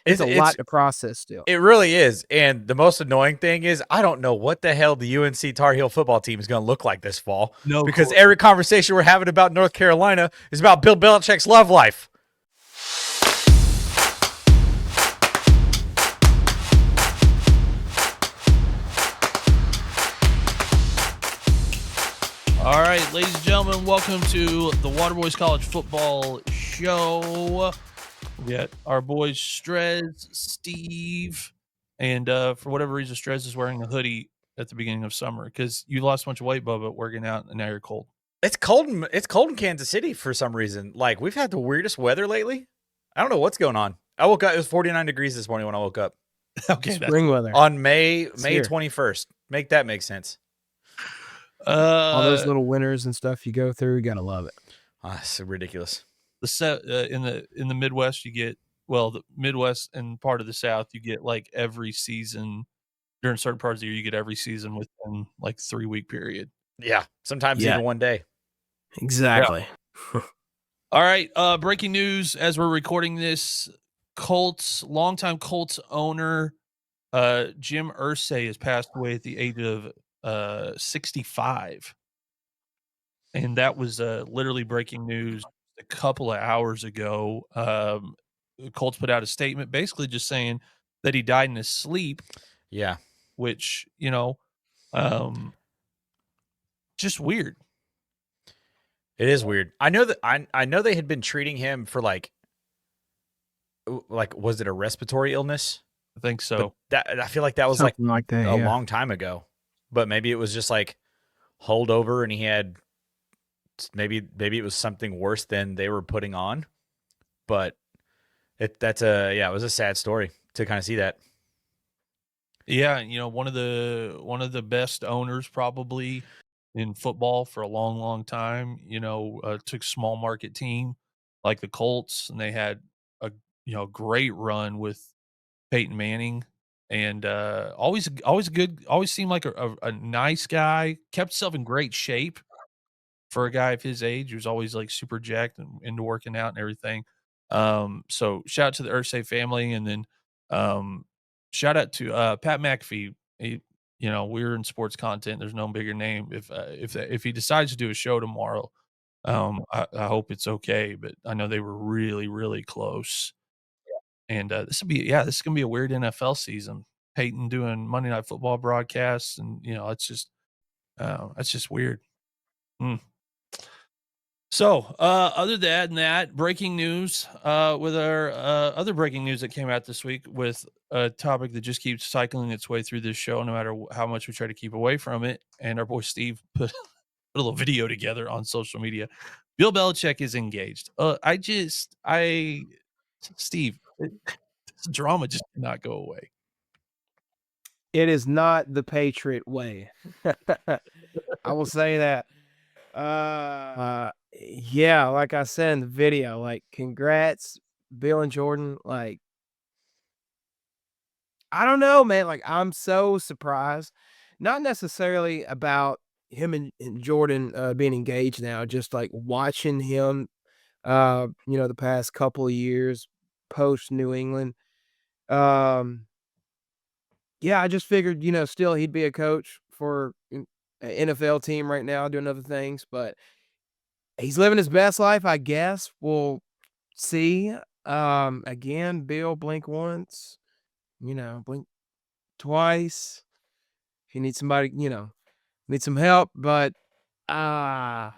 It's a lot to process still. It really is. And the most annoying thing is I don't know what the hell the UNC Tar Heel football team is going to look like this fall. No, because every conversation we're having about North Carolina is about Bill Belichick's love life. All right, ladies and gentlemen, welcome to the Waterboys College Football Show. We got our boys Strez, Steve, and for whatever reason, Strez is wearing a hoodie at the beginning of summer because you lost a bunch of weight, Bubba, working out, and now you're cold. It's cold in Kansas City for some reason. Like, we've had the weirdest weather lately. I don't know what's going on. I woke up, it was 49 degrees this morning when I woke up. Okay, spring weather. On May 21st. Make that make sense. All those little winters and stuff you go through, you gotta love it. It's ridiculous. In the Midwest, you get the Midwest and part of the South, you get like every season during certain parts of the year. You get every season within like 3-week period. Yeah, sometimes even one day. Exactly. Yeah. All right, breaking news as we're recording this: longtime Colts owner Jim Irsay has passed away at the age of 65, and that was literally breaking news a couple of hours ago. The Colts put out a statement basically just saying that he died in his sleep. Yeah, which just weird. It is weird. I know that I know they had been treating him for like was it a respiratory illness? I think so. But I feel like that was something like that, a long time ago. But maybe it was just like holdover, and he had maybe it was something worse than they were putting on. But it was a sad story to kind of see that. Yeah, one of the best owners probably in football for a long, long time. Took small market team like the Colts, and they had a great run with Peyton Manning, and always good. Always seemed like a nice guy. Kept himself in great shape for a guy of his age. He was always like super jacked and into working out and everything. So shout out to the Irsay family, and then shout out to Pat McAfee. We're in sports content. There's no bigger name. If he decides to do a show tomorrow, I hope it's okay. But I know they were really, really close. And this is gonna be a weird NFL season. Peyton doing Monday Night Football broadcasts, and it's just that's just weird. So, other than that, breaking news with our other breaking news that came out this week with a topic that just keeps cycling its way through this show, no matter how much we try to keep away from it. And our boy Steve put a little video together on social media. Bill Belichick is engaged. Steve, this drama just did not go away. It is not the Patriot way. I will say that. Yeah, like I said in the video, like, congrats, Bill and Jordan. Like, I don't know, man. Like, I'm so surprised. Not necessarily about him and Jordan being engaged now, just like watching him, the past couple of years post New England. Yeah, I just figured, still he'd be a coach for an NFL team right now doing other things, but he's living his best life, I guess. We'll see. Again, Bill, blink once, blink twice. If you need somebody, need some help, but yeah,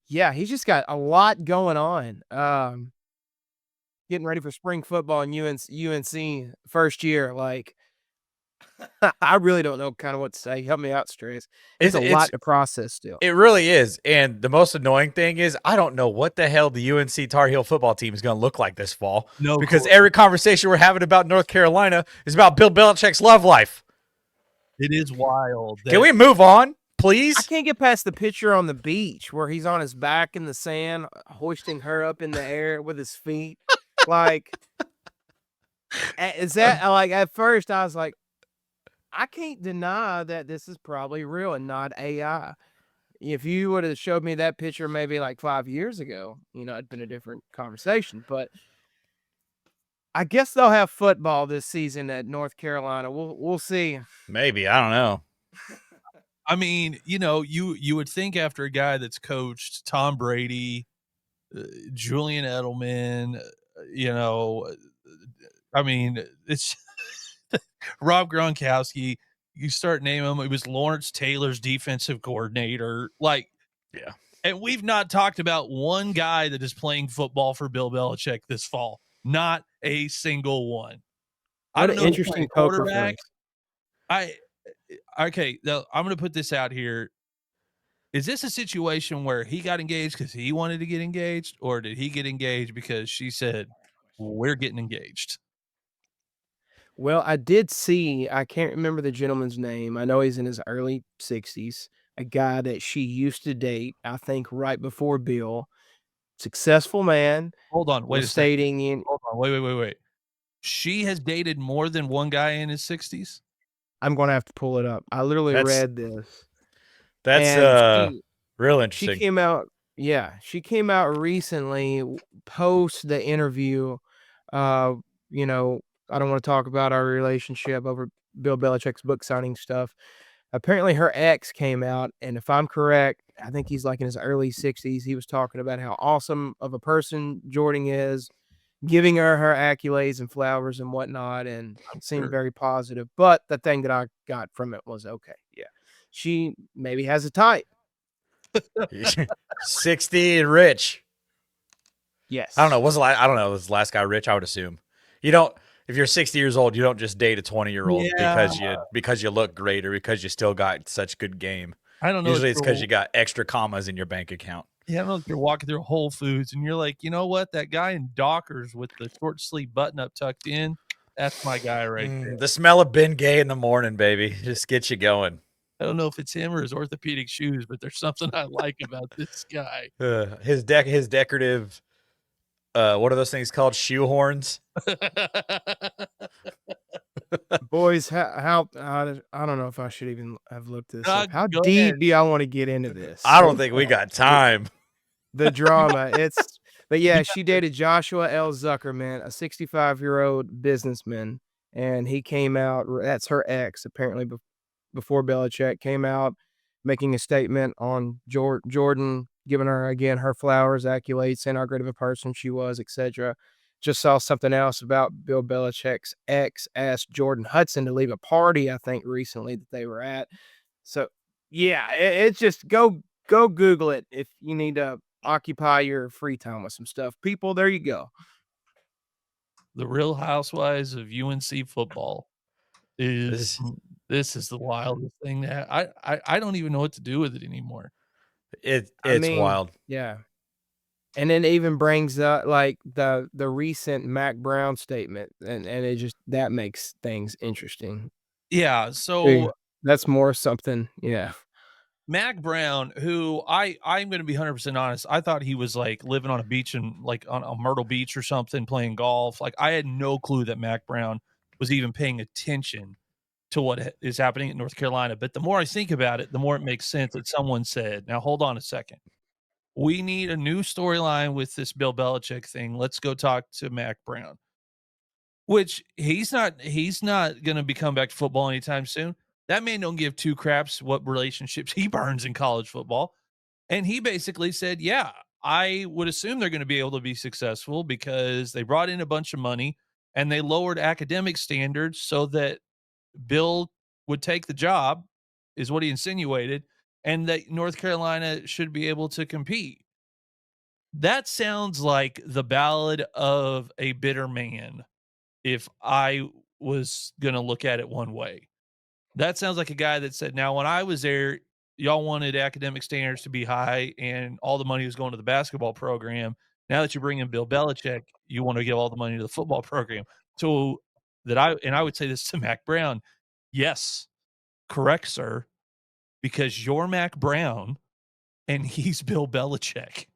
he's just got a lot going on. Getting ready for spring football in UNC first year, like I really don't know kind of what to say. Help me out, Strez. It's a lot to process still. It really is. And the most annoying thing is I don't know what the hell the UNC Tar Heel football team is going to look like this fall. Because every conversation we're having about North Carolina is about Bill Belichick's love life. It is wild. Can we move on, please? I can't get past the picture on the beach where he's on his back in the sand, hoisting her up in the air with his feet. Like, is that like at first I was like, I can't deny that this is probably real and not AI. If you would have showed me that picture maybe like 5 years ago, it'd been a different conversation. But I guess they'll have football this season at North Carolina. We'll see. Maybe, I don't know. I mean, you would think after a guy that's coached Tom Brady, Julian Edelman, I mean, it's Rob Gronkowski. You start naming them. It was Lawrence Taylor's defensive coordinator. Yeah. And we've not talked about one guy that is playing football for Bill Belichick this fall. Not a single one. I What don't an know who's playing interesting poker quarterback. face. Okay, now I'm going to put this out here. Is this a situation where he got engaged because he wanted to get engaged, or did he get engaged because she said, we're getting engaged? Well, I did see, I can't remember the gentleman's name. I know he's in his early 60s, a guy that she used to date, I think right before Bill. Successful man Hold on. Wait a was second. stating in Hold on. Wait. She has dated more than one guy in his 60s? I'm gonna have to pull it up. I literally That's read this. that's And real she interesting. came out she came out recently post the interview. Uh, you know, I don't wanna talk about our relationship over Bill Belichick's book signing stuff. Apparently, her ex came out, and if I'm correct, I think he's, like, in his early 60s. He was talking about how awesome of a person Jordan is, giving her accolades and flowers and whatnot, and I'm seemed sure. very positive. But the thing that I got from it was, okay, yeah, she maybe has a type. 60 and rich. Yes. I don't know. I don't know. Was the last guy rich? I would assume. You don't. If you're 60 years old, you don't just date a 20-year-old Yeah. because you look great or because you still got such good game. I don't know. Usually, it's because you got extra commas in your bank account. Yeah, I don't know if you're walking through Whole Foods and you're like, you know what? That guy in Dockers with the short sleeve button up tucked in, that's my guy right there. The smell of Ben Gay in the morning, baby, just gets you going. I don't know if it's him or his orthopedic shoes, but there's something I like about this guy. His decorative. What are those things called? Shoe horns. Boys, how I don't know if I should even have looked this up. How Go deep ahead. do y'all wanna get into this? I don't think we got time. The drama, but You yeah, got she dated Joshua L. Zuckerman, a 65-year-old businessman, and he came out that's her ex, apparently, before Belichick came out, making a statement on Jordan, giving her, again, her flowers, accolades, saying how great of a person she was, etcetera. Just saw something else about Bill Belichick's ex asked Jordan Hudson to leave a party, I think, recently that they were at. So, yeah, it's just go Google it if you need to occupy your free time with some stuff. People, there you go. the Real Housewives of UNC football This this is the wildest thing that I don't even know what to do with it anymore. I it's mean, wild. yeah. And then it even brings up, like, the recent Mac Brown statement, and it just that makes things interesting. Yeah, Yeah, so that's more something, yeah. Mac Brown, who I'm going to be 100% honest, I thought he was like living on a beach and like on a Myrtle Beach or something playing golf. Like I had no clue that Mac Brown was even paying attention to what is happening in North Carolina. But the more I think about it, the more it makes sense that someone said, "Now hold on a second. We need a new storyline with this Bill Belichick thing. Let's go talk to Mac Brown." Which he's not going to be coming back to football anytime soon. That man don't give two craps what relationships he burns in college football. And he basically said, yeah, I would assume they're going to be able to be successful because they brought in a bunch of money and they lowered academic standards so that Bill would take the job, is what he insinuated, and that North Carolina should be able to compete. That sounds like the ballad of a bitter man if I was going to look at it one way. That sounds like a guy that said, now, when I was there, y'all wanted academic standards to be high and all the money was going to the basketball program. Now that you bring in Bill Belichick, you want to give all the money to the football program. So I would say this to Mac Brown. Yes, correct, sir, because you're Mac Brown and he's Bill Belichick.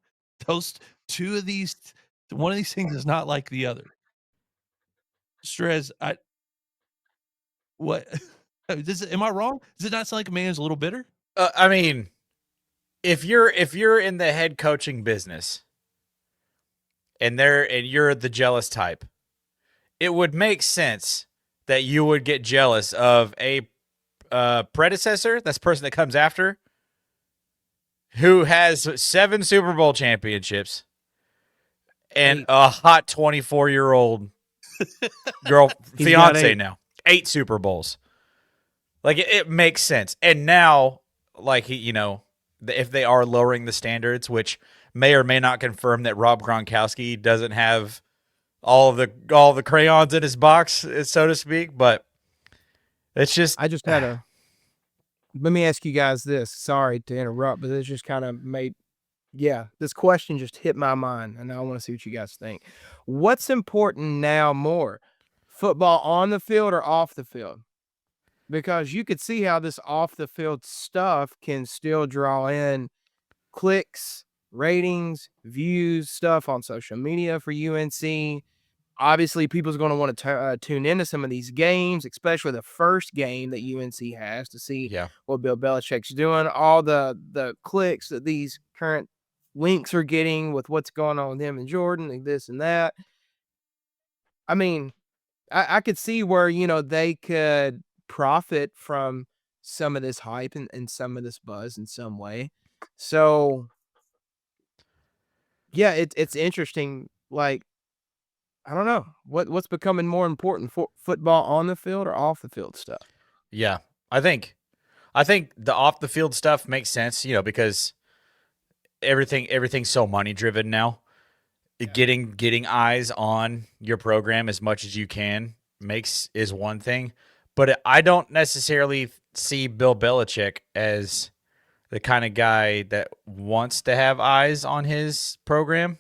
Those two of these, one of these things is not like the other. Strez, what? Am I wrong? Does it not sound like a man is a little bitter? I mean, if you're in the head coaching business and you're the jealous type, it would make sense that you would get jealous of a predecessor, that's the person that comes after, who has 7 Super Bowl championships and 8. a hot 24-year-old girl He's got fiance 8. now. 8 Super Bowls. Like it makes sense. And now, like if they are lowering the standards, which may or may not confirm that Rob Gronkowski doesn't have all the crayons in his box, so to speak, but it's just I just had a let me ask you guys this. Sorry to interrupt, but this just kind of made this question just hit my mind, and I want to see what you guys think. What's important now more, football on the field or off the field? Because you could see how this off the field stuff can still draw in clicks, ratings, views, stuff on social media for UNC. Obviously, people's going to want to tune into some of these games, especially the first game that UNC has to see yeah. what Bill Belichick's doing. All the clicks that these current links are getting with what's going on with him and Jordan and this and that. I mean, I could see where, they could profit from some of this hype and some of this buzz in some way. So, yeah, it's interesting. Like, I don't know what's becoming more important for football on the field or off the field stuff. Yeah. I think the off the field stuff makes sense, because everything's so money driven now. Getting eyes on your program as much as you can is one thing, but I don't necessarily see Bill Belichick as the kind of guy that wants to have eyes on his program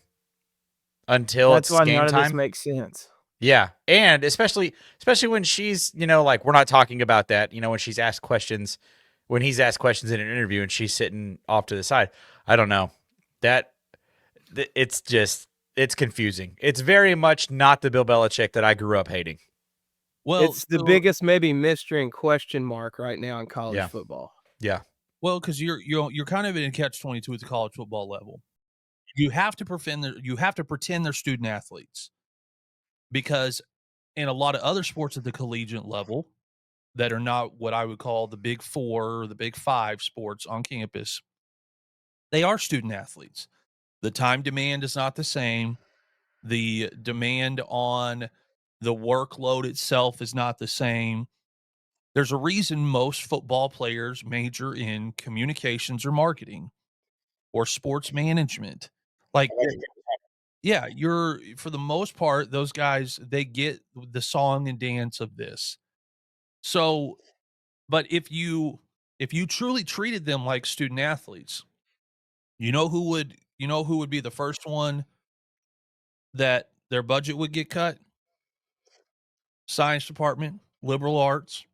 until That's it's why game none of this time. makes sense. Yeah, and especially when she's, like we're not talking about that, when she's asked questions, when he's asked questions in an interview and she's sitting off to the side. I don't know. It's confusing. It's very much not the Bill Belichick that I grew up hating. Well, It's the biggest maybe mystery and question mark right now in college Yeah. football. Yeah. well, because you're kind of in a catch-22 at the college football level. You have to pretend they're student athletes, because in a lot of other sports at the collegiate level that are not what I would call the big 4 or the big 5 sports on campus, they are student athletes. The time demand is not the same. The demand on the workload itself is not the same. There's a reason most football players major in communications or marketing or sports management. Like, yeah, for the most part, those guys, they get the song and dance of this. So, but if you truly treated them like student athletes, who would be the first one that their budget would get cut? Science department, liberal arts,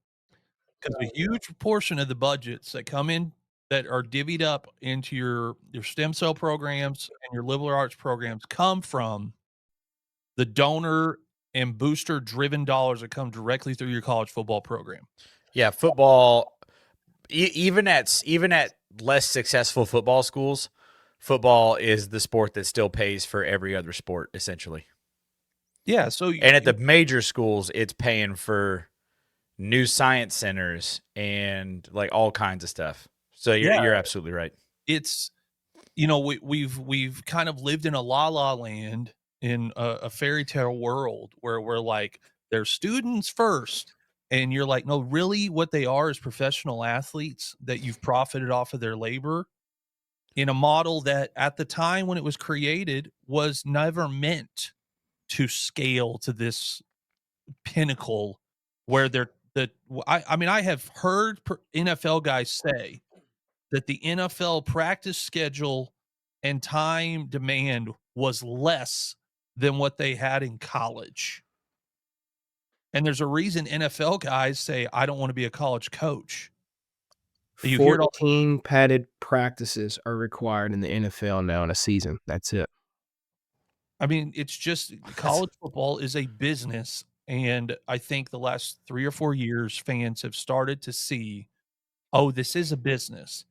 because a huge portion of the budgets that come in that are divvied up into your stem cell programs and your liberal arts programs come from the donor and booster driven dollars that come directly through your college football program. Yeah, football even at less successful football schools, football is the sport that still pays for every other sport essentially. Yeah, so And at the major schools, it's paying for new science centers and like all kinds of stuff. So you're absolutely right. it's we've kind of lived in a la land, in a fairy tale world where we're like, they're students first, and you're like, no, really what they are is professional athletes that you've profited off of their labor, in a model that at the time when it was created was never meant to scale to this pinnacle where I mean, I have heard NFL guys say that the NFL practice schedule and time demand was less than what they had in college. And there's a reason NFL guys say, I don't want to be a college coach. You hear it all. 14 padded practices are required in the NFL now in a season. That's it. I mean, it's just college football is a business. And I think the last 3 or 4 years, fans have started to see, oh, this is a business.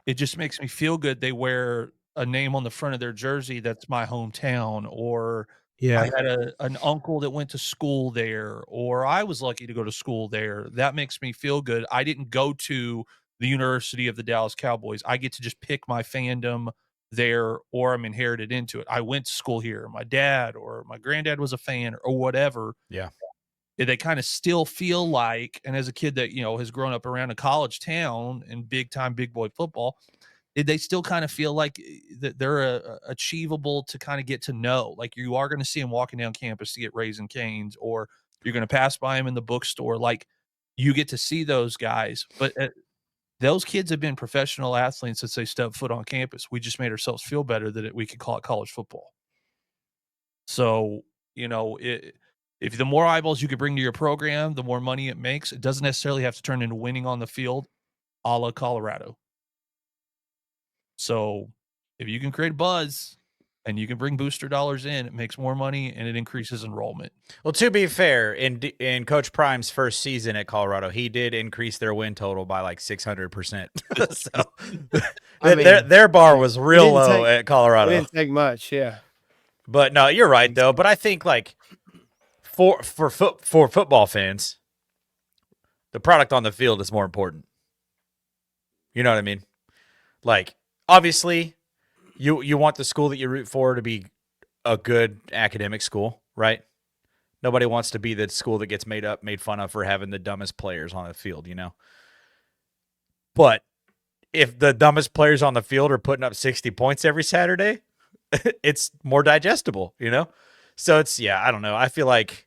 It just makes me feel good. They wear a name on the front of their jersey that's my hometown, or Yeah. I had an uncle that went to school there, or I was lucky to go to school there. That makes me feel good. I didn't go to the University of the Dallas Cowboys. I get to just pick my fandom there, or I'm inherited into it. I went to school here. My dad or my granddad was a fan or whatever. Yeah. They kind of still feel like, and as a kid that, has grown up around a college town and big time big boy football, they still kind of feel like that they're achievable to kind of get to know. Like you are going to see them walking down campus to get Raising Canes, or you're going to pass by them in the bookstore. Like you get to see those guys, but those kids have been professional athletes since they stepped foot on campus. We just made ourselves feel better that we could call it college football. So, if the more eyeballs you could bring to your program, the more money it makes. It doesn't necessarily have to turn into winning on the field, a la Colorado. So, if you can create buzz and you can bring booster dollars in, it makes more money and it increases enrollment. Well, to be fair, in Coach Prime's first season at Colorado, he did increase their win total by like 600%. So I mean, their bar was real low at it Colorado. didn't take much, yeah. But no, you're right though. But I think like for football fans, the product on the field is more important. You know what I mean? Like obviously, you want the school that you root for to be a good academic school, right? Nobody wants to be the school that gets made fun of for having the dumbest players on the field, But if the dumbest players on the field are putting up 60 points every Saturday, it's more digestible, So I don't know. I feel like,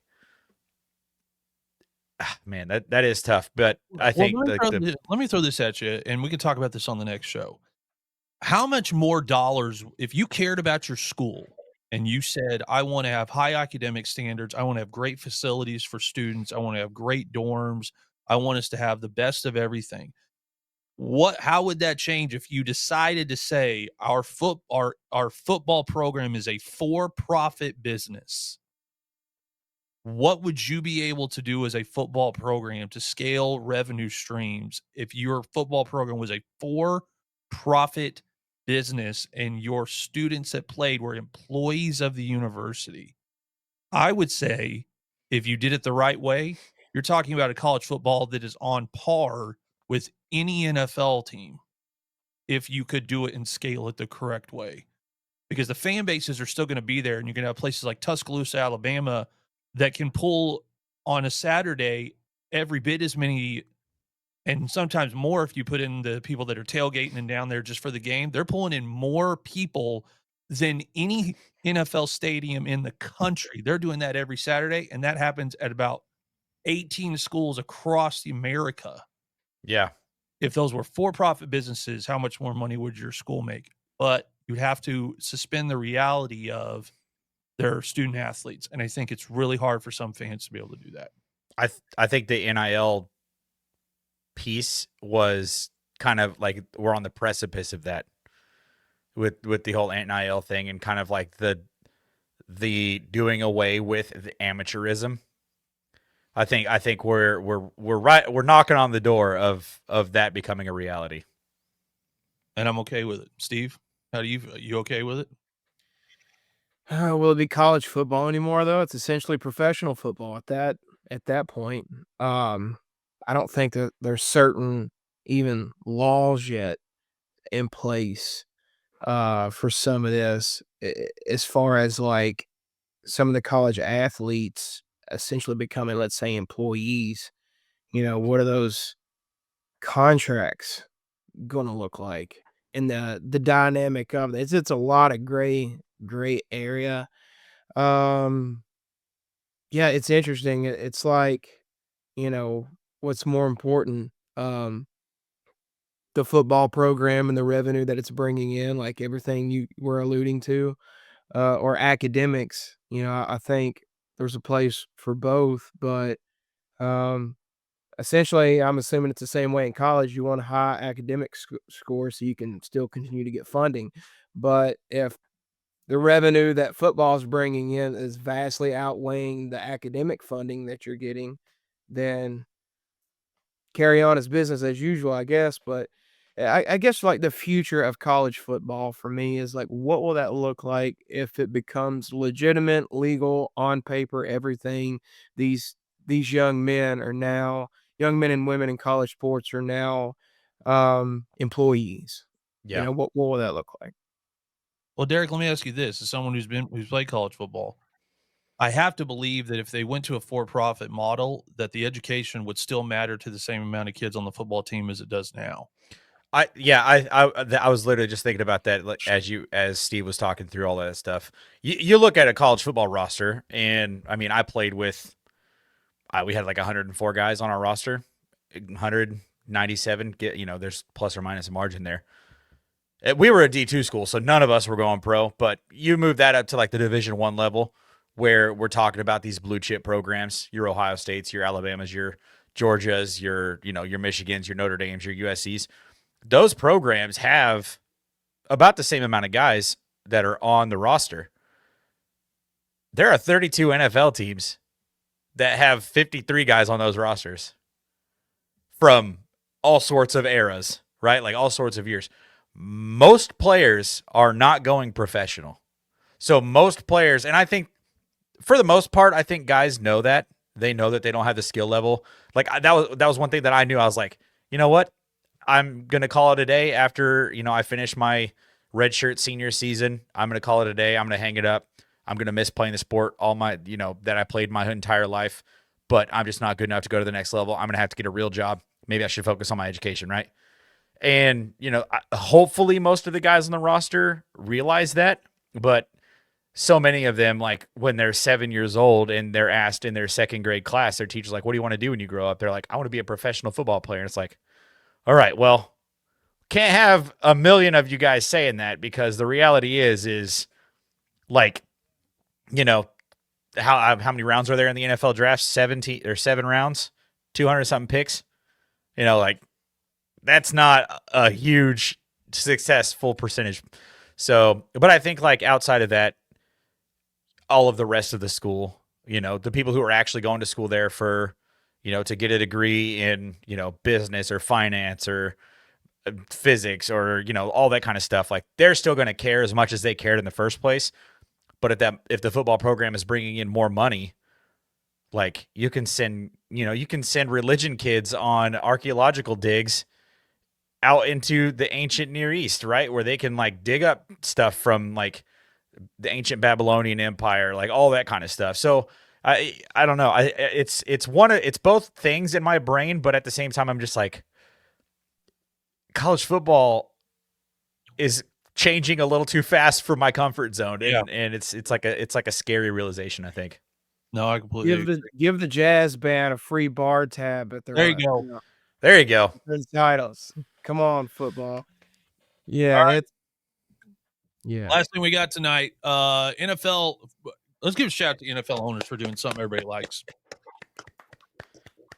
man, that is tough. But I think let me throw this at you, and we can talk about this on the next show. How much more dollars, if you cared about your school and you said, I want to have high academic standards, I want to have great facilities for students, I want to have great dorms, I want us to have the best of everything. How would that change if you decided to say our football program is a for-profit business? What would you be able to do as a football program to scale revenue streams if your football program was a for-profit business and your students that played were employees of the university? I would say if you did it the right way, you're talking about a college football that is on par with any NFL team if you could do it and scale it the correct way. Because the fan bases are still going to be there, and you're going to have places like Tuscaloosa, Alabama, that can pull on a Saturday every bit as many, and sometimes more if you put in the people that are tailgating and down there just for the game. They're pulling in more people than any NFL stadium in the country. They're doing that every Saturday, and that happens at about 18 schools across the America. Yeah. If those were for-profit businesses, how much more money would your school make? But you'd have to suspend the reality of their student athletes, and I think it's really hard for some fans to be able to do that. I think the NIL piece was kind of like we're on the precipice of that with the whole NIL thing, and kind of like the doing away with the amateurism. I think we're knocking on the door of that becoming a reality. And I'm okay with it. Steve, are you okay with it? Will it be college football anymore though? It's essentially professional football at that point. I don't think that there's certain even laws yet in place for some of this, as far as like some of the college athletes essentially becoming, let's say, employees. What are those contracts going to look like? And the dynamic of it, it's a lot of gray area. Um, yeah, it's interesting. It's like, you know, what's more important, the football program and the revenue that it's bringing in, like everything you were alluding to, or academics. I think there's a place for both, but um, essentially, I'm assuming it's the same way in college. You want a high academic score so you can still continue to get funding. But if the revenue that football is bringing in is vastly outweighing the academic funding that you're getting, then carry on as business as usual, I guess. But I guess, like, the future of college football for me is, like, what will that look like if it becomes legitimate, legal, on paper, everything? These these young men and women in college sports are now, employees. You Yeah. know, what will that look like? Well, Derek, let me ask you this: as someone who's played college football, I have to believe that if they went to a for-profit model, that the education would still matter to the same amount of kids on the football team as it does now. I was literally just thinking about that like, as Steve was talking through all that stuff. You look at a college football roster, and I mean, I played with we had like 104 guys on our roster, 197. There's plus or minus a margin there. We were a D2 school, so none of us were going pro. But you move that up to like the Division 1 level, where we're talking about these blue chip programs: your Ohio States, your Alabamas, your Georgias, your Michigans, your Notre Dames, your USC's. Those programs have about the same amount of guys that are on the roster. There are 32 NFL teams that have 53 guys on those rosters from all sorts of eras, right? Like all sorts of years. Most players are not going professional. So most players, and I think for the most part, I think guys know that. They know that they don't have the skill level. Like that was one thing that I knew. I was like, you know what? I'm going to call it a day after, I finish my redshirt senior season. I'm going to call it a day. I'm going to hang it up. I'm going to miss playing the sport all my, that I played my entire life, but I'm just not good enough to go to the next level. I'm going to have to get a real job. Maybe I should focus on my education, right? And, hopefully most of the guys on the roster realize that, but so many of them, like when they're 7 years old and they're asked in their second grade class, their teacher's like, what do you want to do when you grow up? They're like, I want to be a professional football player. And it's like, all right, well, can't have a million of you guys saying that because the reality is like, you know, how many rounds are there in the NFL draft? 17 or 7 rounds, 200 something picks. Like that's not a huge successful percentage. So, but I think like outside of that, all of the rest of the school, the people who are actually going to school there for, to get a degree in, business or finance or physics or all that kind of stuff, like they're still going to care as much as they cared in the first place. But if the football program is bringing in more money, like you can send religion kids on archaeological digs out into the ancient Near East, right, where they can like dig up stuff from like the ancient Babylonian Empire, like all that kind of stuff. So I don't know, it's both things in my brain, but at the same time I'm just like, college football is changing a little too fast for my comfort zone, and it's like a scary realization, I think. No, I completely agree. Give the jazz band a free bar tab at There you go. There you go. their titles. Come on, football. Yeah, All right. it's yeah. Last thing we got tonight, NFL. Let's give a shout out to NFL owners for doing something everybody likes.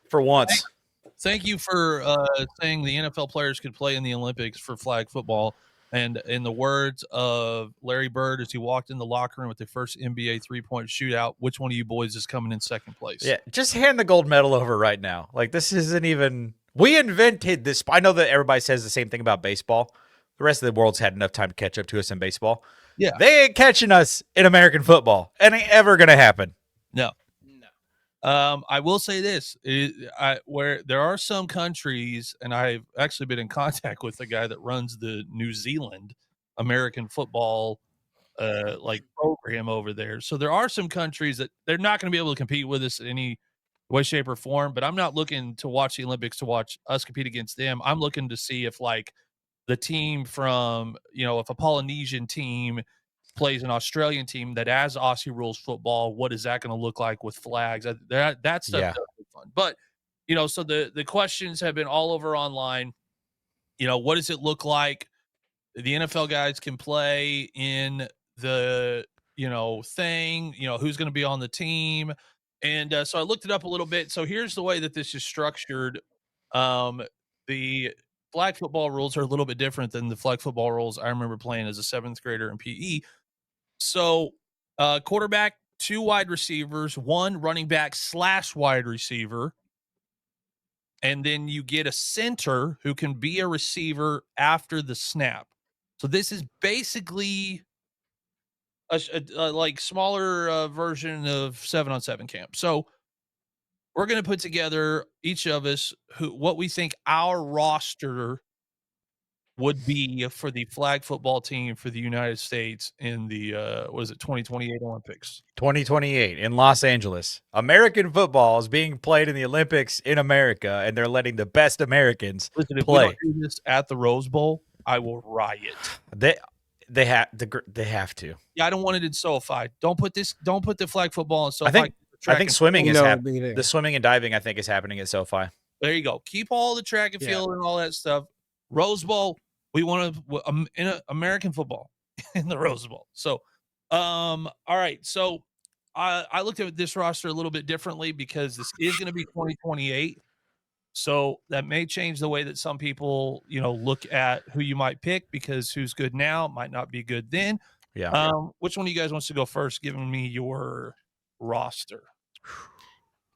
For once. Thank you for saying the NFL players could play in the Olympics for flag football. And in the words of Larry Bird, as he walked in the locker room with the first NBA 3-point shootout, which one of you boys is coming in second place? Yeah, just hand the gold medal over right now. Like, this isn't even... We invented this. I know that everybody says the same thing about baseball. The rest of the world's had enough time to catch up to us in baseball. Yeah. They ain't catching us in American football. It ain't ever going to happen. No. I will say this: where there are some countries, and I've actually been in contact with the guy that runs the New Zealand American football like program over there. So there are some countries that they're not going to be able to compete with us in any way, shape, or form. But I'm not looking to watch the Olympics to watch us compete against them. I'm looking to see if like the team from if a Polynesian team plays an Australian team that has Aussie rules football, what is that going to look like with flags? That stuff does be fun. But so the questions have been all over online. What does it look like? The NFL guys can play in the thing. Who's going to be on the team? And so I looked it up a little bit. So here's the way that this is structured. The flag football rules are a little bit different than the flag football rules I remember playing as a seventh grader in PE. So, quarterback, 2 wide receivers, 1 running back / wide receiver. and then you get a center who can be a receiver after the snap. So this is basically a like smaller version of 7-on-7 camp. So we're going to put together, each of us, what we think our roster would be for the flag football team for the United States in the 2028 Olympics. 2028 in Los Angeles. American football is being played in the Olympics in America, and they're letting the best Americans Listen, if we play. don't do this at the Rose Bowl, I will riot. They have to. Yeah, I don't want it in SoFi. Don't put the flag football in SoFi. I think swimming is happening. the swimming and diving, I think, is happening at SoFi. There you go. Keep all the track and field and all that stuff. Rose Bowl, we want to American football in the Rose Bowl. So, all right. So, I looked at this roster a little bit differently because this is going to be 2028. So that may change the way that some people, look at who you might pick, because who's good now might not be good then. Yeah. Which one of you guys wants to go first, giving me your roster?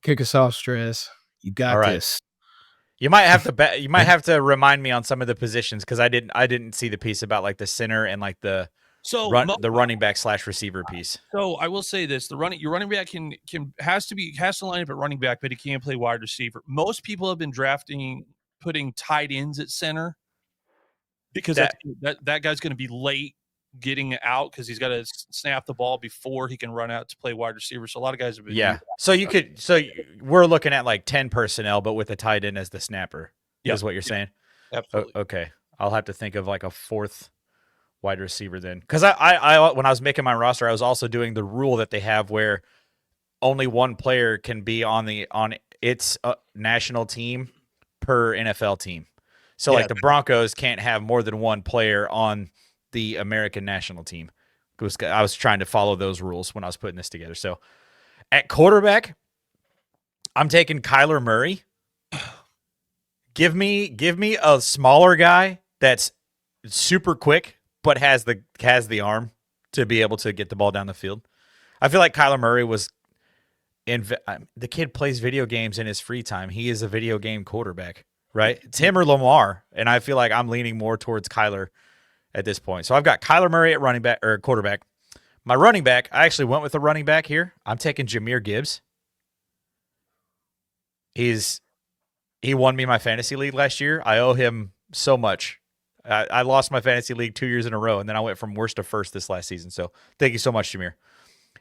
Kick us off, Strez. You got this. You might have to you might have to remind me on some of the positions, because I didn't see the piece about like the center and like the running back / receiver piece. So I will say this: your running back has to line up at running back, but he can play wide receiver. Most people have been putting tight ends at center, because that guy's going to be late getting out, because he's got to snap the ball before he can run out to play wide receiver. So a lot of guys have been So we're looking at like 10 personnel, but with a tight end as the snapper. Is what you're saying? Absolutely. Okay, I'll have to think of like a fourth wide receiver then, because I when I was making my roster, I was also doing the rule that they have where only one player can be on its national team per NFL team. So like the Broncos can't have more than one player on the American national team. I was trying to follow those rules when I was putting this together. So at quarterback, I'm taking Kyler Murray. Give me a smaller guy that's super quick, but has the arm to be able to get the ball down the field. I feel like Kyler Murray was the kid plays video games in his free time. He is a video game quarterback, right? It's him or Lamar, and I feel like I'm leaning more towards Kyler at this point. So I've got Kyler Murray at running back or quarterback. My running back, I actually went with a running back here. I'm taking Jahmyr Gibbs. He won me my fantasy league last year. I owe him so much. I lost my fantasy league 2 years in a row, and then I went from worst to first this last season. So thank you so much, Jahmyr.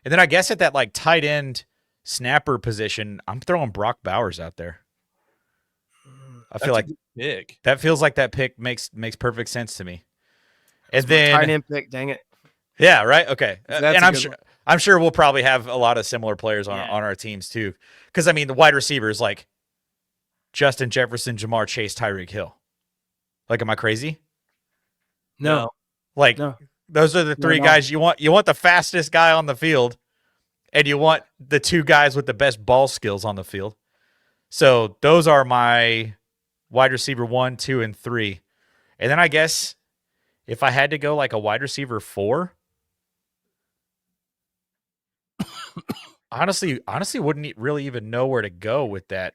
And then I guess at that like tight end snapper position, I'm throwing Brock Bowers out there. I feel like big. That feels like that pick makes perfect sense to me. And then tight end pick, dang it. Yeah, right. Okay. And I'm sure we'll probably have a lot of similar players on our teams too. Because I mean, the wide receivers like Justin Jefferson, Jamar Chase, Tyreek Hill. Like, am I crazy? No. Like, those are the three guys you want. You want the fastest guy on the field, and you want the two guys with the best ball skills on the field. So those are my wide receiver 1, 2, and 3. And then I guess if I had to go like a wide receiver 4, honestly wouldn't really even know where to go with that.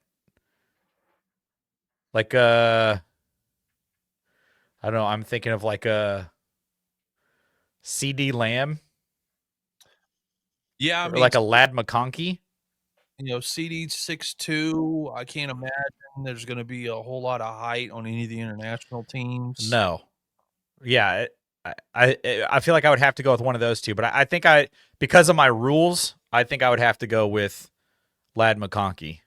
Like, I don't know. I'm thinking of like a CD Lamb. Yeah, or like a Lad McConkey. CD's 6'2". I can't imagine there's going to be a whole lot of height on any of the international teams. No. Yeah, I feel like I would have to go with one of those two, but I think because of my rules, I think I would have to go with Lad McConkey.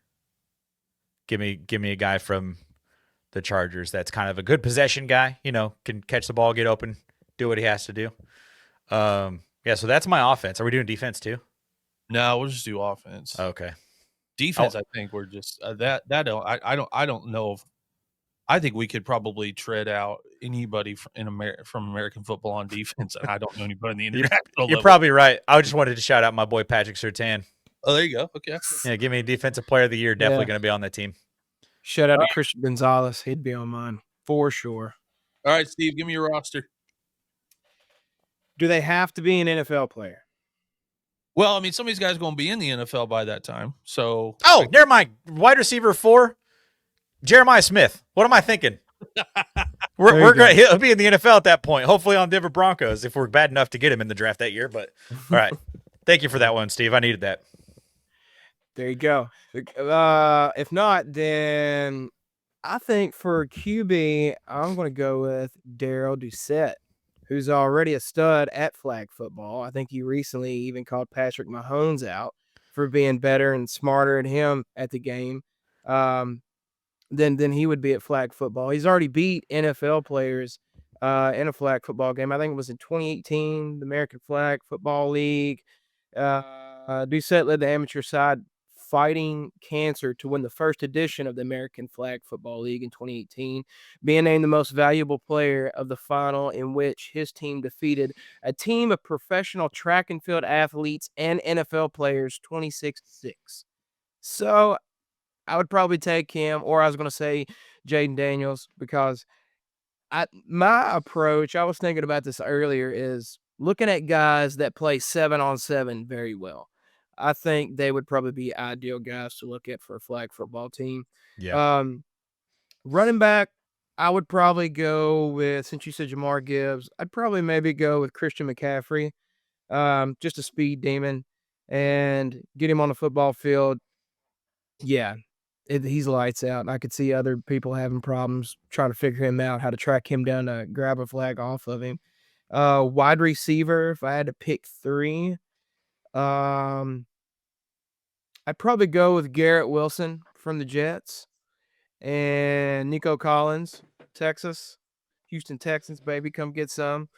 Give me a guy from the Chargers that's kind of a good possession guy, can catch the ball, get open, do what he has to do. Yeah, so that's my offense. Are we doing defense too? No, we'll just do offense. Okay. Defense, I think we're just I don't know if I think we could probably tread out anybody from American football on defense, and I don't know anybody in the international level. You're probably right. I just wanted to shout out my boy Patrick Surtain. Oh, there you go. Okay. Yeah, give me a defensive player of the year. Definitely going to be on that team. Shout out to Christian Gonzalez. He'd be on mine for sure. All right, Steve, give me your roster. Do they have to be an NFL player? Well, I mean, some of these guys are going to be in the NFL by that time. So, never mind. Wide receiver 4, Jeremiah Smith. What am I thinking? There you We're go. great. He'll be in the NFL at that point. Hopefully on Denver Broncos if we're bad enough to get him in the draft that year. But all right, thank you for that one, Steve. I needed that. There you go. If not, then I think for QB, I'm going to go with Darrell Doucette, who's already a stud at flag football. I think he recently even called Patrick Mahomes out for being better and smarter at him at the game. Than he would be at flag football. He's already beat NFL players in a flag football game. I think it was in 2018, the American Flag Football League. Doucette led the amateur side fighting cancer to win the first edition of the American Flag Football League in 2018, being named the most valuable player of the final, in which his team defeated a team of professional track and field athletes and NFL players 26-6. So I would probably take him, or I was going to say Jaden Daniels, because my approach, I was thinking about this earlier, is looking at guys that play 7-on-7 very well. I think they would probably be ideal guys to look at for a flag football team. Yeah. Running back, I would probably go with, since you said Jamar Gibbs, I'd probably maybe go with Christian McCaffrey, just a speed demon, and get him on the football field. Yeah, he's lights out. I could see other people having problems trying to figure him out, how to track him down to grab a flag off of him. Wide receiver, if I had to pick 3, um, I'd probably go with Garrett Wilson from the Jets and Nico Collins, Texas. Houston Texans, baby, come get some.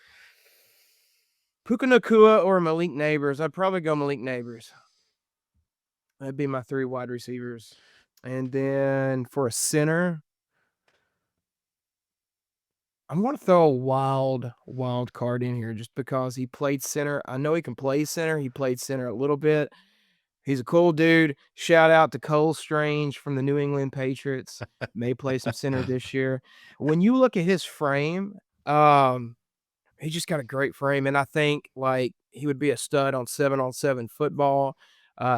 Puka Nacua or Malik Neighbors. I'd probably go Malik Neighbors. That'd be my 3 wide receivers. And then for a center, I'm going to throw a wild card in here just because he played center. I know he can play center. He played center a little bit. He's a cool dude. Shout out to Cole Strange from the New England Patriots. May play some center this year. When you look at his frame, he just got a great frame, and I think like he would be a stud on 7-on-7 football.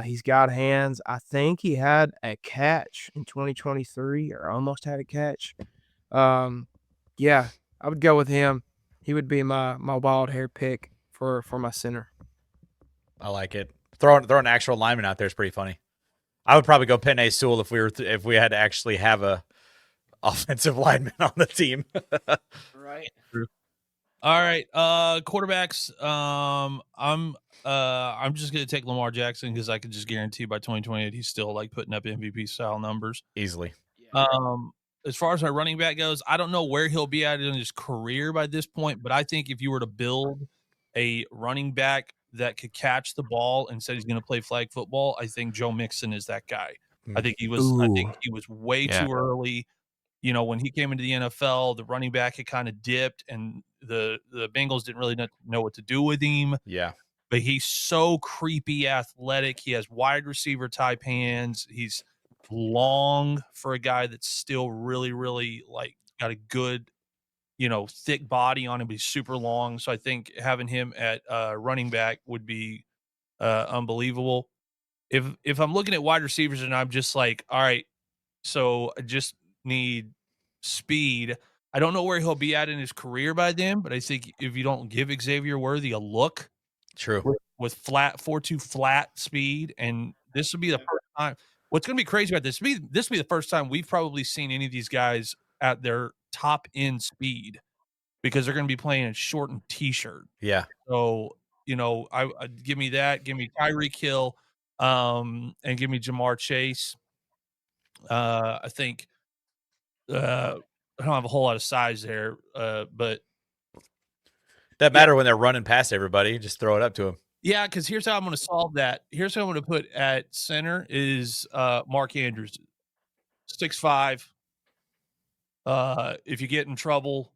He's got hands. I think he had a catch in 2023, or almost had a catch. Yeah, I would go with him. He would be my wild hair pick for my center. I like it. Throwing an actual lineman out there is pretty funny. I would probably go Penei Sewell if we had to actually have a offensive lineman on the team. Right. All right, quarterbacks. I'm just gonna take Lamar Jackson because I can just guarantee by 2028 he's still like putting up MVP style numbers Easily. As far as my running back goes, I don't know where he'll be at in his career by this point, but I think if you were to build a running back that could catch the ball and said he's going to play flag football, I think Joe Mixon is that guy. I think he was. I think he was way too early. You know, when he came into the NFL, the running back had kind of dipped, and the Bengals didn't really know what to do with him. Yeah. But he's so creepy athletic. He has wide receiver type hands. He's long for a guy that's still really, really like got a good, thick body on him, but he's super long. So I think having him at running back would be unbelievable. If I'm looking at wide receivers and I'm just like, all right, so I just need speed. I don't know where he'll be at in his career by then, but I think if you don't give Xavier Worthy a look, True. with flat 4.2 flat speed, and this will be the first time. What's going to be crazy about this? This will be the first time we've probably seen any of these guys at their top end speed because they're going to be playing in shortened t-shirt. Yeah. So I give me that. Give me Tyreek Hill, and give me Jamar Chase. I think I don't have a whole lot of size there, but Doesn't matter when they're running past everybody. Just throw it up to them. yeah, because here's how I'm going to solve that. Here's how I'm going to put at center is Mark Andrews, 6'5". If you get in trouble,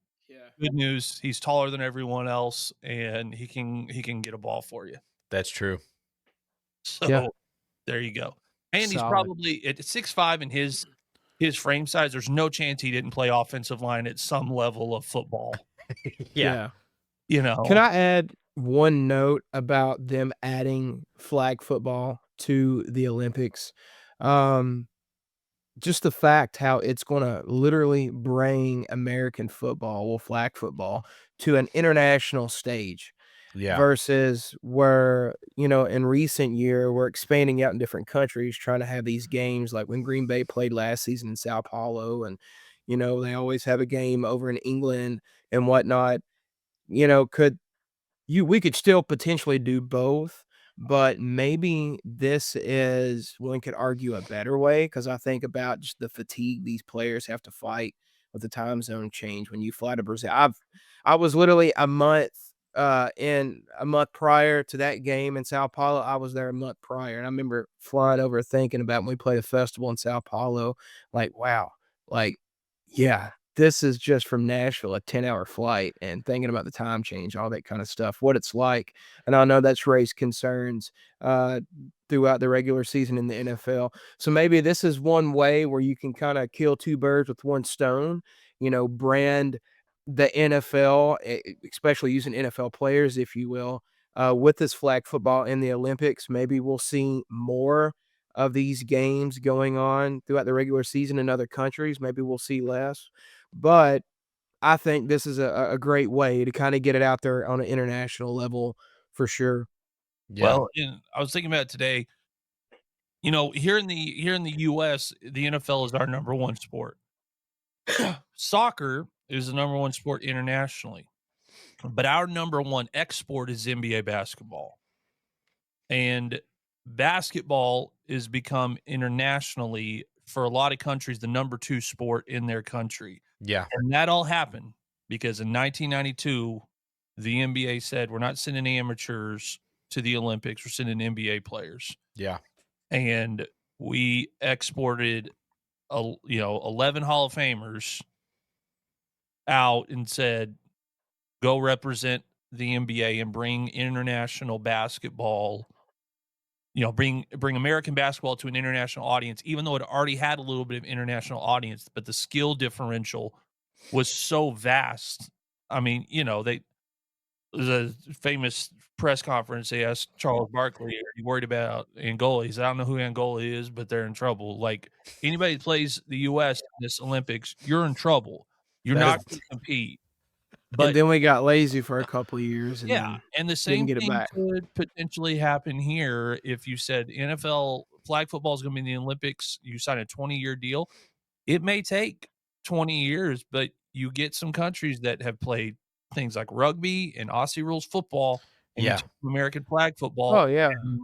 good news. He's taller than everyone else, and he can get a ball for you. That's true. So there you go. And he's probably at 6'5" in his frame size. There's no chance he didn't play offensive line at some level of football. Yeah. Can I add one note about them adding flag football to the Olympics? just the fact how it's gonna literally bring American football, well, flag football, to an international stage Yeah. versus where, in recent year, we're expanding out in different countries trying to have these games like when Green Bay played last season in Sao Paulo and, they always have a game over in England and whatnot. Could we could still potentially do both, but maybe this is one could argue a better way because I think about just the fatigue these players have to fight with the time zone change when you fly to Brazil. I was literally a month prior to that game in Sao Paulo. I was there a month prior, and I remember flying over thinking about when we played a festival in Sao Paulo, like, wow, like, yeah, this is just from Nashville, a 10-hour flight, and thinking about the time change, all that kinda stuff, what it's like, and I know that's raised concerns, uh, throughout the regular season in the NFL. So maybe this is one way where you can kinda kill 2 birds with 1 stone, brand the NFL, especially using NFL players, if you will, with this flag football in the Olympics. Maybe we'll see more of these games going on throughout the regular season in other countries. Maybe we'll see less. But I think this is a great way to kinda get it out there on an international level for sure. Yeah. Well, and I was thinking about it today. Here in the U.S., the NFL is our number one sport. Soccer is the number one sport internationally, but our number one export is NBA basketball. And basketball is become internationally for a lot of countries the number two sport in their country. Yeah. And that all happened because in 1992, the NBA said, we're not sending amateurs to the Olympics, we're sending NBA players. Yeah. And we exported 11 Hall of Famers out and said, go represent the NBA and bring international basketball, bring American basketball to an international audience, even though it already had a little bit of international audience, but the skill differential was so vast. I mean, the famous press conference, they asked Charles Barkley, are you worried about Angola? He said, I don't know who Angola is, but they're in trouble. Like, anybody that plays the U.S. in this Olympics, you're in trouble. You're That not is going to compete. And But then we got lazy for a couple of years and yeah, then and the didn't same get it thing back. could potentially happen here if you said NFL flag football is going to be in the Olympics. You sign a 20-year deal. It may take 20 years, but you get some countries that have played things like rugby and Aussie rules football, and you Yeah. take American flag football, Oh, yeah. and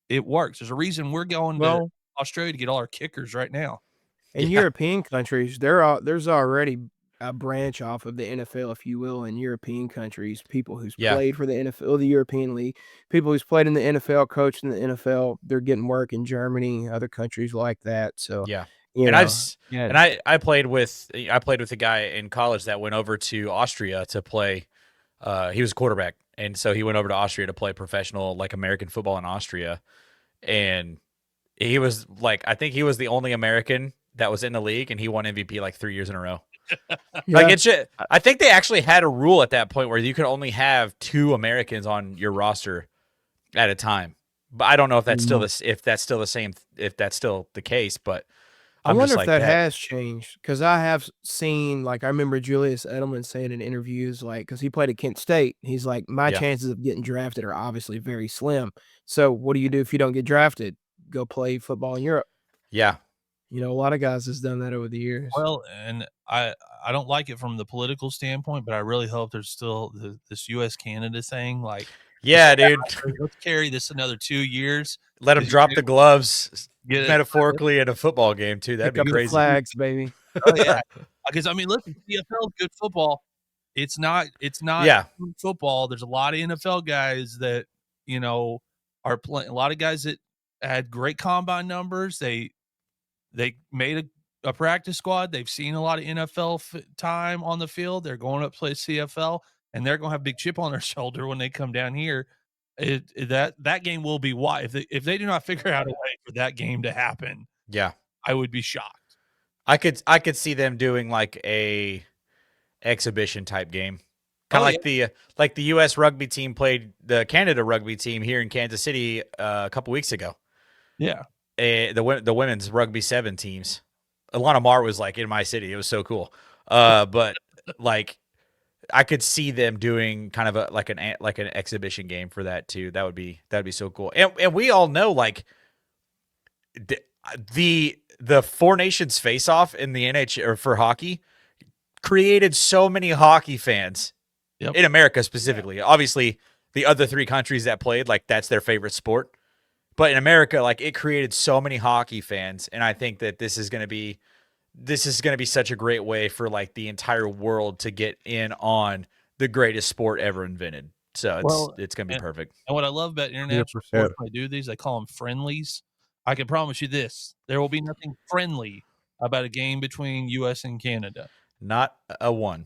it works. There's a reason we're going to Well, Australia to get all our kickers right now. in Yeah. European countries, there's already a branch off of the NFL, if you will, in European countries. People who's Yeah. played for the NFL, the European League, people who's played in the NFL, coached in the NFL, they're getting work in Germany, other countries like that. So, Yeah. you And I've know, s- yeah, and I played with a guy in college that went over to Austria to play. He was a quarterback, and so he went over to Austria to play professional, like American football in Austria. And he was like, I think he was the only American that was in the league, and he won MVP like 3 years in a row. Like yeah. it's just, I think they actually had a rule at that point where you could only have 2 Americans on your roster at a time. But I don't know if that's still Mm. this, if that's still the same, if that's still the case. But I I'm wonder just if like that that. has changed because I have seen, like, I remember Julius Edelman saying in interviews, like, because he played at Kent State, he's like, my Yeah, chances of getting drafted are obviously very slim. So, what do you do if you don't get drafted? Go play football in Europe. yeah, A lot of guys has done that over the years. Well, and I don't like it from the political standpoint, but I really hope there's still this U.S. Canada thing. Like, just yeah, dude. let's carry this another 2 years Let him because drop the gloves get it. metaphorically in a football game too. That'd Pick be up the crazy. flags, baby. Oh yeah, because I mean, listen, CFL is good football. It's not Yeah, football. There's a lot of NFL guys that are playing. A lot of guys that had great combine numbers. They made a practice squad. They've seen a lot of NFL time on the field. They're going up to play CFL, and they're going to have a big chip on their shoulder when they come down here. That game will be wide. If they do not figure out a way for that game to happen, yeah. I would be shocked. I could see them doing like a exhibition type game. Kind of Oh yeah, like the U.S. rugby team played the Canada rugby team here in Kansas City a couple weeks ago. yeah. The women's rugby 7 teams. Ilana Mar was like in my city. It was so cool. But like I could see them doing kind of like an exhibition game for that too. That'd be so cool. And we all know like the Four Nations face off in the NHL or for hockey created so many hockey fans in America specifically. Obviously, the other 3 countries that played, like that's their favorite sport. But in America, like it created so many hockey fans, and I think that this is going to be such a great way for like the entire world to get in on the greatest sport ever invented. So it's going to be perfect. And what I love about international sports when I do these, I call them friendlies. I can promise you this: there will be nothing friendly about a game between U.S. and Canada. Not a one.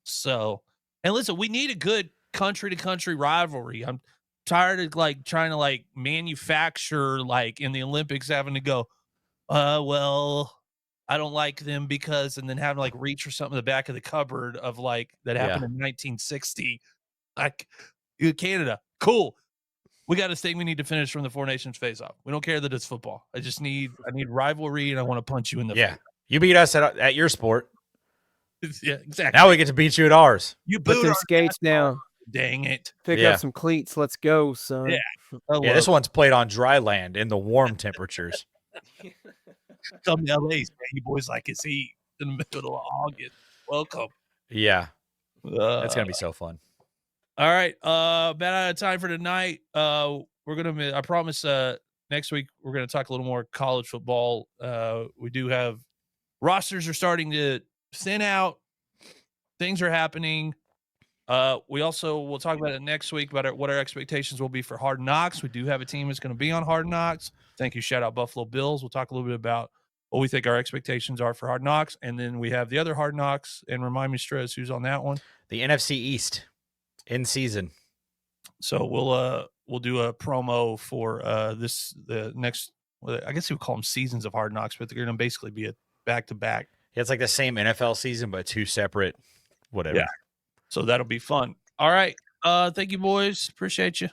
So, and listen, we need a good country to country rivalry. I'm tired of like trying to like manufacture like in the Olympics having to go, well, I don't like them because, and then having to like reach for something in the back of the cupboard of like that happened in 1960. Like Canada, cool. We got a thing we need to finish from the Four Nations face-off. We don't care that it's football. I need rivalry, and I want to punch you in the face. You beat us at your sport. Yeah, exactly. Now we get to beat you at ours. You put them skates down. Dang it. Pick up some cleats. Let's go, son. Yeah. This one's played on dry land in the warm temperatures. Come to LA, man. You boys like his heat in the middle of August. Welcome. Yeah. That's going to be so fun. All right. About out of time for tonight. I promise next week we're going to talk a little more college football. We do have rosters are starting to thin out. Things are happening. We also will talk about it next week about what our expectations will be for Hard Knocks. We do have a team that's going to be on Hard Knocks. Thank you. Shout out Buffalo Bills. We'll talk a little bit about what we think our expectations are for Hard Knocks. And then we have the other Hard Knocks. And remind me, Strez, who's on that one? The NFC East in season. So we'll do a promo for the next, I guess you would call them seasons of Hard Knocks, but they're going to basically be a back-to-back. Yeah, it's like the same NFL season, but 2 separate whatever. Yeah. So that'll be fun. All right. Thank you, boys. Appreciate you.